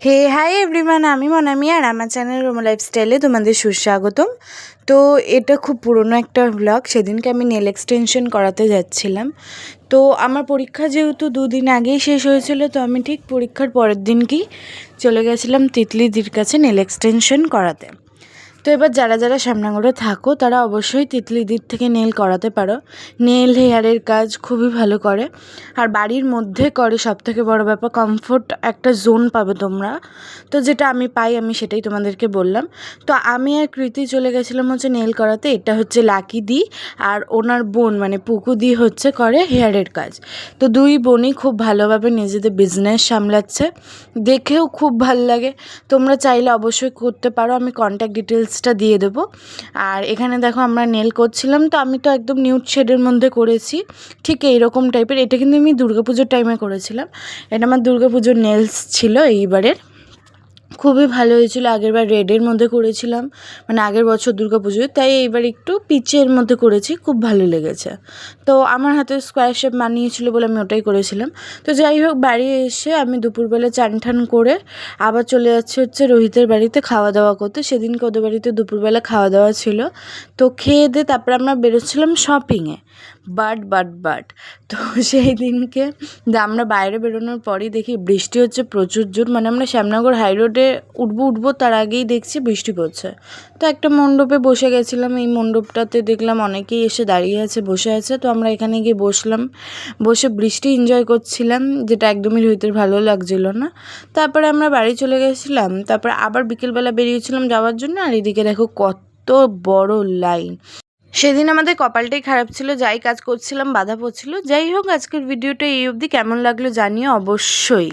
হে hi everyone, আমি মনামি আর আমার channel Romo লাইফস্টাইলে তোমাদের সুস্বাগতম। তো এটা খুব পুরনো একটা ব্লগ। সেদিনকে আমি নেল এক্সটেনশন করাতে যাচ্ছিলাম। তো আমার পরীক্ষা যেহেতু 2 দিন আগেই শেষ হয়েছিল, তো আমি ঠিক পরীক্ষার পরের দিনকেই চলে গেছিলাম তিতলিদির কাছে নেল এক্সটেনশন করাতে। তো এবার যারা যারা শ্যামনগরে থাকো তারা অবশ্যই তিতলিদির থেকে নেল করাতে পারো। নেল হেয়ারের কাজ খুবই ভালো করে, আর বাড়ির মধ্যে করে। সবথেকে বড় ব্যাপার, কমফোর্ট একটা জোন পাবে তোমরা। তো যেটা আমি পাই, আমি সেটাই তোমাদেরকে বললাম। তো আমি আর কৃতি চলে গেছিলাম হচ্ছে নেল করাতে। এটা হচ্ছে লাকি দি, আর ওনার বোন মানে পুকু দি হচ্ছে করে হেয়ারের কাজ। তো দুই বোনই খুব ভালোভাবে নিজেদের বিজনেস সামলাচ্ছে, দেখেও খুব ভাল লাগে। তোমরা চাইলে অবশ্যই করতে পারো, আমি কন্ট্যাক্ট ডিটেলসটা দিয়ে দেবো। আর এখানে দেখো আমরা নেল করছিলাম, তো আমি তো একদম নিউড শেডের মধ্যে করেছি, ঠিক এইরকম টাইপের। এটা কিন্তু আমি দুর্গাপুজোর টাইমে করেছিলাম। এটা আমার দুর্গাপুজোর নেলস ছিল এইবারের। খুবই ভালো হয়েছিল। আগেরবার রেডের মধ্যে করেছিলাম, মানে আগের বছর দুর্গাপুজোয়, তাই এইবার একটু পিচের মধ্যে করেছি, খুব ভালো লেগেছে। তো আমার হাতে স্কোয়ার শেপ মানিয়েছিল বলে আমি ওটাই করেছিলাম। তো যাই হোক, বাড়ি এসে আমি দুপুরবেলা চান ঠান করে আবার চলে যাচ্ছি হচ্ছে রোহিতের বাড়িতে খাওয়া দাওয়া করতে। সেদিনকে ওদের বাড়িতে দুপুরবেলা খাওয়া দাওয়া ছিল। তো খেয়ে দিয়ে তারপরে আমরা বেরোচ্ছিলাম শপিংয়ে। বাট তো সেই দিনকে আমরা বাইরে বেরোনোর পরই দেখি বৃষ্টি হচ্ছে প্রচুর জোর। মানে আমরা শ্যামনগর হাই রোডে উঠবো তার আগেই দেখছি বৃষ্টি পড়ছে। তো একটা মণ্ডপে বসে গেছিলাম। এই মণ্ডপটাতে দেখলাম অনেকেই এসে দাঁড়িয়ে আছে, বসে আছে। তো আমরা এখানে গিয়ে বসলাম, বসে বৃষ্টি এনজয় করছিলাম, যেটা একদমই রোহিতের ভালো লাগছিল না। তারপরে আমরা বাড়ি চলে গেছিলাম। তারপরে আবার বিকেলবেলা বেরিয়েছিলাম যাওয়ার জন্য। আর এদিকে দেখো কত বড় লাইন। সেদিন আমাদের কপালটাই খারাপ ছিল, যাই কাজ করছিলাম বাধা পড়ছিল। যাই হোক, আজকের ভিডিওটা এই অবধি। কেমন লাগলো জানিও অবশ্যই।